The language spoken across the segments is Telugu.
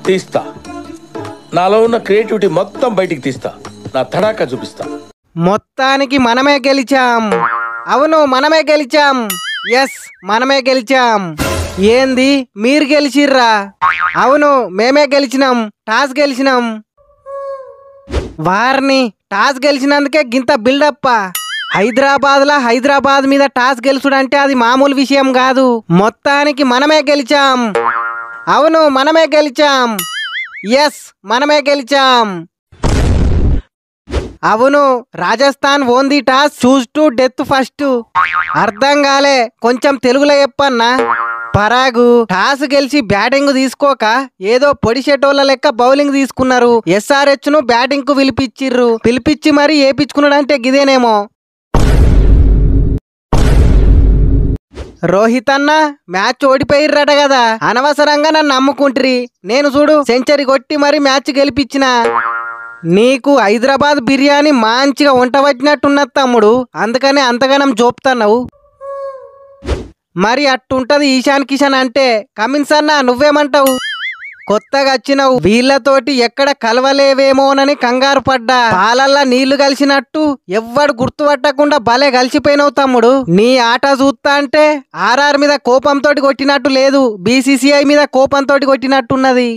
తీస్తా. నాలో ఉన్న క్రియేటివిటీ మొత్తం బయటికి తీస్తా. నా తడాకా చూపిస్తా. మొత్తానికి మనమే గెలిచాం. అవును, మనమే గెలిచాం. ఎస్, మనమే గెలిచాం. ఏంది మీరు గెలిచిర్రా? అవును, మేమే గెలిచినాం. టాస్ గెలిచినాం. వారిని టాస్ గెలిచినందుకే గింత బిల్డప్. హైదరాబాద్ మీద టాస్ గెలుచుడంటే అది మామూలు విషయం కాదు. మొత్తానికి మనమే గెలిచాం. అవును, మనమే గెలిచాం. ఎస్, మనమే గెలిచాం. అవును, Rajasthan own the toss, choose to death first. అర్థం కాలే, కొంచెం తెలుగులో చెప్పన్నా. పరాగు టాస్ గెలిచి బ్యాటింగ్ తీసుకోక ఏదో పొడి షెటోళ్ళ లెక్క బౌలింగ్ తీసుకున్నారు. SRH ను బ్యాటింగ్ కు పిలిపించి మరి ఏపించుకున్నాడంటే గిదేనేమో. రోహిత్ అన్న మ్యాచ్ ఓడిపోయిర్రట కదా, అనవసరంగా నన్ను నమ్ముకుంట్రి. నేను చూడు సెంచరీ కొట్టి మరి మ్యాచ్ గెలిపించిన. నీకు హైదరాబాద్ బిర్యానీ మంచిగా వంట వచ్చినట్టున్నది తమ్ముడు, అందుకనే అంతగానం జోపుతున్నావు. మరి అట్టుంటది ఈశాన్ కిషన్ అంటే. కమిన్స్ అన్న నువ్వేమంటావు? కొత్తగా వచ్చినావు, వీళ్ళతోటి ఎక్కడ కలవలేవేమోనని కంగారు పడ్డా. పాలల్లా నీళ్లు కలిసినట్టు ఎవ్వడు గుర్తుపట్టకుండా భలే కలిసిపోయినావు తమ్ముడు. నీ ఆట చూస్తా అంటే RR మీద కోపంతో కొట్టినట్టు లేదు, BCCI మీద కోపంతో కొట్టినట్టున్నది.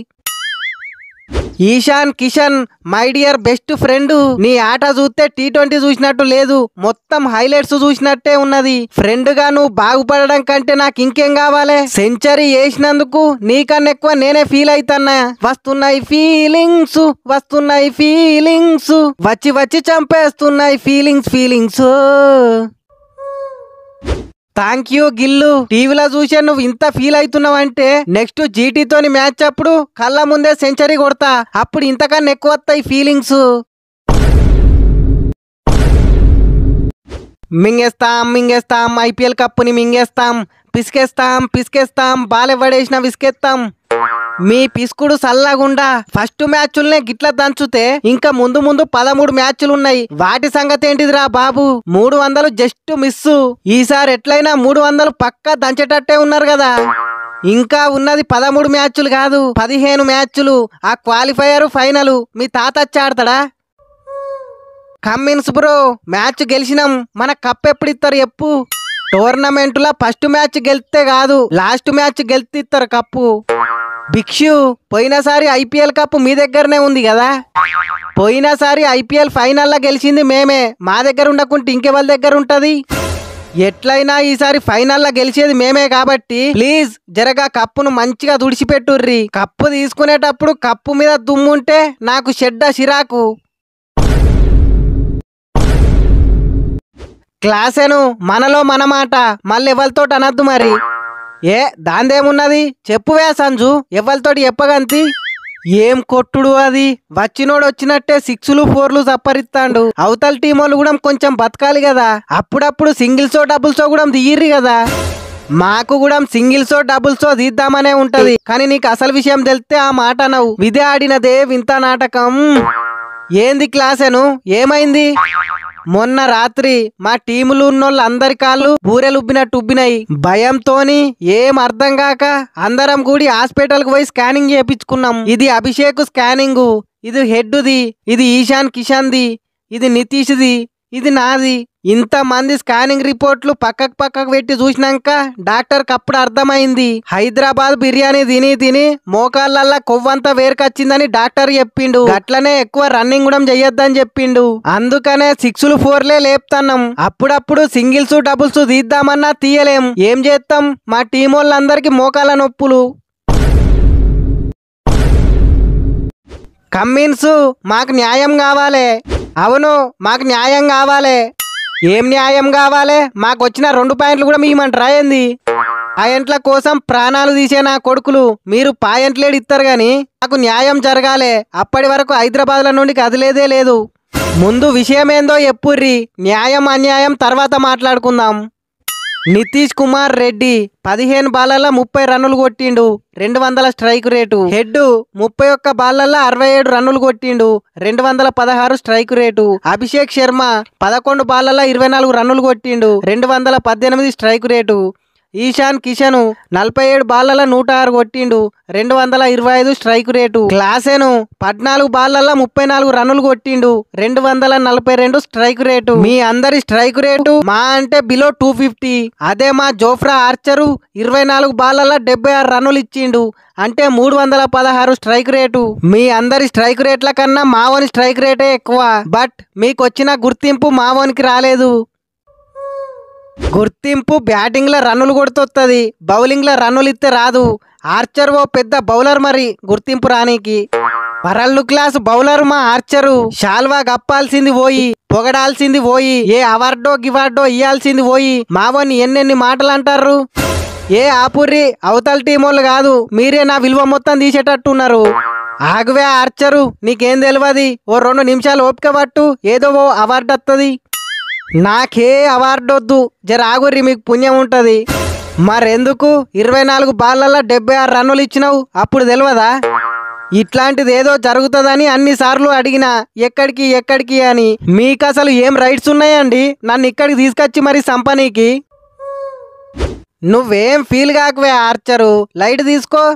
Ishan Kishan my dear best friend, నీ ఆట చూస్తే T20 చూసినట్టు లేదు, మొత్తం హైలైట్స్ చూసినట్టే ఉన్నది. ఫ్రెండ్ గా నువ్వు బాగుపడడం కంటే నాకు ఇంకేం కావాలి? సెంచరీ వేసినందుకు నీకన్నా ఎక్కువ నేనే ఫీల్ అవుతున్నా. వస్తున్నాయి ఫీలింగ్స్, వచ్చి చంపేస్తున్నాయి ఫీలింగ్స్. థ్యాంక్ యూ గిల్లు. టీవీలో చూసే నువ్వు ఇంత ఫీల్ అవుతున్నావంటే నెక్స్ట్ GT తోని మ్యాచ్ అప్పుడు కళ్ళ ముందే సెంచరీ కొడతా, అప్పుడు ఇంతకన్నా ఎక్కువ వస్తాయి ఫీలింగ్స్. మింగేస్తాం IPL కప్పుని మింగేస్తాం, పిసికేస్తాం బాలెవ్వడేసిన విసికేస్తాం. మీ పిసుకుడు సల్లగుండా ఫస్ట్ మ్యాచ్లనే గిట్ల దంచుతే ఇంకా ముందు 13 మ్యాచ్లున్నాయి. వాటి సంగతి ఏంటిదిరా బాబు? 300 జస్ట్ మిస్సు. ఈసారి ఎట్లయినా 300 పక్కా దంచేటట్టే ఉన్నారు కదా. ఇంకా ఉన్నది 13 మ్యాచ్లు కాదు, 15 మ్యాచ్లు. ఆ క్వాలిఫైయర్ ఫైనల్ మీ తాత వచ్చి ఆడతాడా? కమ్మిన్స్ బ్రో, మ్యాచ్ గెలిచినాం, మన కప్ ఎప్పుడు ఇస్తారు చెప్పు? టోర్నమెంట్ లా ఫస్ట్ మ్యాచ్ గెలిస్తే కాదు, లాస్ట్ మ్యాచ్ గెలిస్తే ఇస్తారు కప్పు. భిక్షు, పోయినసారి IPL కప్ మీ దగ్గరనే ఉంది కదా. పోయినసారి IPL ఫైనల్లో గెలిచింది మేమే, మా దగ్గర ఉండకుంటే ఇంకెవరి దగ్గర ఉంటది? ఎట్లయినా ఈసారి ఫైనల్లో గెలిచేది మేమే కాబట్టి ప్లీజ్ జరగా కప్పును మంచిగా దుడిచిపెట్టుర్రి. కప్పు తీసుకునేటప్పుడు కప్పు మీద దుమ్ముంటే నాకు చెడ్డ చిరాకు. క్లాసేను మనలో మనమాట, మళ్ళీ ఎవరితోటి అనద్దు మరి. దాందేమున్నది చెప్పువే సంజు, ఎవరితోటి చెప్పగంతి. ఏం కొట్టుడు అది, వచ్చినోడు వచ్చినట్టే 6లు 4లు సప్పరిస్తాడు. అవతల టీమోళ్ళు కూడా కొంచెం బతకాలి కదా, అప్పుడప్పుడు సింగిల్సో డబుల్సో కూడా తీయర్రి కదా. మాకు కూడా సింగిల్సో డబుల్సో తీద్దామనే ఉంటది, కానీ నీకు అసలు విషయం తెలిస్తే ఆ మాట నవ్వు. విధి ఆడినదే వింత నాటకం. ఏంది క్లాసేను, ఏమైంది? మొన్న రాత్రి మా టీములు ఉన్నోళ్ళు అందరి కాళ్ళు బూరెలుబ్బినట్టుబ్బినాయి. భయంతోని ఏం అర్థం కాక అందరం కూడి హాస్పిటల్ కు పోయి స్కానింగ్ చేయించుకున్నాం. ఇది అభిషేక్ స్కానింగ్, ఇది హెడ్ది, ఇది ఈశాన్ కిషన్ది, ఇది నితీష్ది, ఇది నాది. ఇంతమంది స్కానింగ్ రిపోర్ట్లు పక్కకు పెట్టి చూసినాక డాక్టర్కి అప్పుడు అర్థమైంది, హైదరాబాద్ బిర్యానీ తిని మోకాళ్ళల్లా కొవ్వంతా వేరుకొచ్చిందని డాక్టర్ చెప్పిండు. అట్లనే ఎక్కువ రన్నింగ్ కూడా చెయ్యొద్దని చెప్పిండు. అందుకనే 6లు 4లే లేపుతున్నాం. అప్పుడప్పుడు సింగిల్స్ డబుల్స్ తీద్దామన్నా తీయలేం. ఏం చేస్తాం, మా టీం వాళ్ళందరికీ మోకాళ్ళ నొప్పులు. కమ్మిన్స్, మాకు న్యాయం కావాలి. అవును, మాకు న్యాయం కావాలి. ఏం న్యాయం కావాలి? మాకు వచ్చిన 2 పాయింట్లు కూడా మీమంటారా ఏంది? పాయింట్ల కోసం ప్రాణాలు తీసే నా కొడుకులు, మీరు పాయింట్లేడు ఇస్తారు గాని మాకు న్యాయం జరగాలి. అప్పటి వరకు హైదరాబాద్ల నుండి కదిలేదే లేదు. ముందు విషయం ఏందో చెప్పుర్రి, న్యాయం అన్యాయం తర్వాత మాట్లాడుకుందాం. నితీష్ కుమార్ రెడ్డి 15 బాలల్లో 30 రన్నులు కొట్టిండు, 200 స్ట్రైక్ రేటు. హెడ్ 31 బాలల్లో 67 రన్నులు కొట్టిండు, 216 స్ట్రైక్ రేటు. అభిషేక్ శర్మ 11 బాలల్లో 24 రన్నులు కొట్టిండు, 218 స్ట్రైక్ రేటు. ఈశాన్ కిషన్ 47 బాళ్లలో 106 కొట్టిండు, 225 స్ట్రైక్ రేటు. క్లాసెను 14 బాళ్లలో 34 రన్నులు కొట్టిండు, 242 స్ట్రైక్ రేటు. మీ అందరి స్ట్రైక్ రేటు మా అంటే బిలో 250. అదే మా జోఫ్రా ఆర్చరు 24 బాళ్లలో 76 రన్నులు ఇచ్చిండు, అంటే 316 స్ట్రైక్ రేటు. మీ అందరి స్ట్రైక్ రేట్ల కన్నా మావోని స్ట్రైక్ రేటే ఎక్కువ. బట్ మీకు వచ్చిన గుర్తింపు మావోనికి రాలేదు. గుర్తింపు బ్యాటింగ్ లో రన్నులు కొడుతొత్తది, బౌలింగ్ లో రన్నులు ఇస్తే రాదు. ఆర్చర్ ఓ పెద్ద బౌలర్, మరి గుర్తింపు రానికి. వరల్డ్ క్లాస్ బౌలర్ మా ఆర్చరు. షాల్వా గప్పాల్సింది పోయి, పొగడాల్సింది పోయి, ఏ అవార్డో గివార్డో ఇయ్యాల్సింది పోయి మావోని ఎన్నెన్ని మాటలు అంటారు. ఏ ఆపుర్రి, అవతల టీమోళ్ళు కాదు, మీరే నా విలువ మొత్తం తీసేటట్టున్నారు. ఆగువే ఆర్చరు, నీకేం తెలియదు, ఓ 2 నిమిషాలు ఓపిక పట్టు, ఏదో ఓ అవార్డు వస్తుంది. నాకే అవార్డు వద్దు, జర ఆగుర్రి, మీకు పుణ్యం ఉంటది. మరెందుకు 24 బాళ్లలో 76 రన్నులు ఇచ్చినావు, అప్పుడు తెలియదా? ఇట్లాంటిది ఏదో జరుగుతుందని అన్నిసార్లు అడిగినా ఎక్కడికి ఎక్కడికి అని. మీకు అసలు ఏం రైట్స్ ఉన్నాయండి నన్ను ఇక్కడికి తీసుకొచ్చి మరి సంపనీకి? నువ్వేం ఫీల్ కాకువే ఆర్చరు, లైట్ తీసుకో.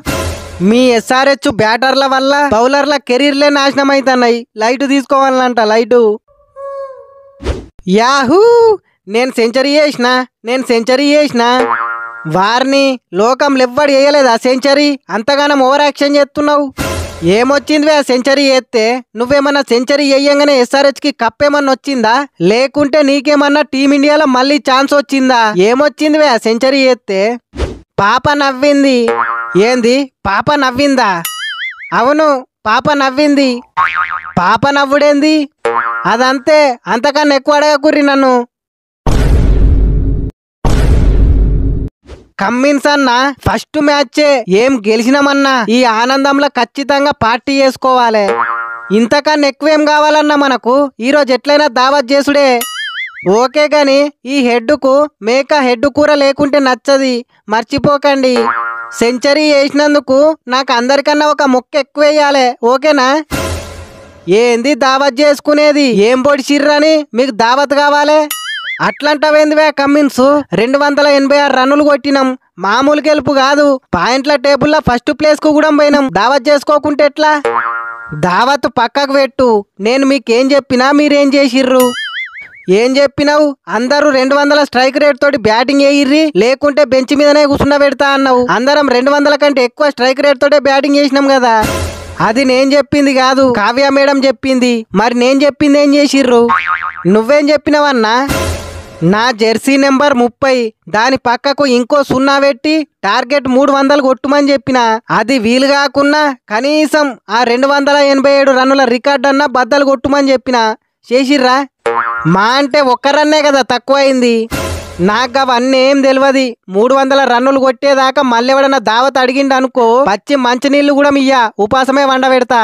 మీ ఎస్ఆర్హెచ్ బ్యాటర్ల వల్ల బౌలర్ల కెరీర్లే నాశనం అవుతున్నాయి, లైట్ తీసుకోవాలంట లైటు. యాహూ, నేను సెంచరీ చేసిన. వారిని లోకంలో ఎవ్వడు వేయలేదా సెంచరీ? అంతగానం ఓవర్ యాక్షన్ చేస్తున్నావు. ఏమొచ్చిందివే సెంచరీ చేస్తే? నువ్వేమన్నా సెంచరీ వేయంగానే ఎస్ఆర్హెచ్ కి కప్ ఏమన్నా వచ్చిందా? లేకుంటే నీకేమన్నా టీమిండియాలో మళ్ళీ ఛాన్స్ వచ్చిందా? ఏమొచ్చిందివే సెంచరీ చేస్తే? పాప నవ్వింది. ఏంది పాప నవ్విందా? అవును, పాప నవ్వింది. పాప నవ్వుడేంది? అదంతే, అంతకన్నా ఎక్కువ అడగకుర్రి నన్ను. కమ్మిన్స్ అన్న ఫస్ట్ మ్యాచే ఏం గెలిచినామన్నా ఈ ఆనందంలో ఖచ్చితంగా పార్టీ చేసుకోవాలి. ఇంతకన్నా ఎక్కువేం కావాలన్నా మనకు? ఈరోజు ఎట్లయినా దావత్ చేసుడే. ఓకే గాని ఈ హెడ్కు మేక హెడ్ కూర లేకుంటే నచ్చది, మర్చిపోకండి. సెంచరీ వేసినందుకు నాకు అందరికన్నా ఒక ముక్క ఎక్కువ వేయాలి, ఓకేనా? ఏంది దావత్ చేసుకునేది? ఏం పొడిచిర్రని మీకు దావత్ కావాలి? అట్లాంటవేందివే కమ్మిన్స్? 286 రన్నులు కొట్టినాం, మామూలు గెలుపు కాదు. పాయింట్ల టేబుల్లో ఫస్ట్ ప్లేస్ కు కూడా పోయినాం. దావత్ చేసుకోకుంటే ఎట్లా? దావత్ పక్కకు పెట్టు. నేను మీకేం చెప్పినా మీరేం చేసిర్రు? ఏం చెప్పినావు? అందరూ 200 స్ట్రైక్ రేట్ తోటి బ్యాటింగ్ వేయిర్రి, లేకుంటే బెంచ్ మీదనే కూర్చుండ పెడతా అన్నావు. అందరం 200 కంటే ఎక్కువ స్ట్రైక్ రేట్ తోటే బ్యాటింగ్ చేసినాం కదా. అది నేను చెప్పింది కాదు, కావ్య మేడం చెప్పింది. మరి నేను చెప్పింది ఏం చేసిర్రు? నువ్వేం చెప్పినావన్నా? నా జెర్సీ నెంబర్ 30 దాని పక్కకు ఇంకో 0 పెట్టి టార్గెట్ 300 కొట్టుమని చెప్పిన. అది వీలు కాకున్నా కనీసం ఆ 287 రన్నుల రికార్డ్ అన్నా బద్దలు కొట్టుమని చెప్పిన. చేసిర్రా? మా అంటే ఒక్క రన్నే కదా తక్కువైంది. నాకు అవన్నీ ఏం తెలియదు. 300 రన్నులు కొట్టేదాకా మళ్ళీ ఎవడన్నా దావత్ అడిగిండు అనుకో, పచ్చి మంచినీళ్ళు కూడా మియ్యా, ఉపాసమే వండ పెడతా.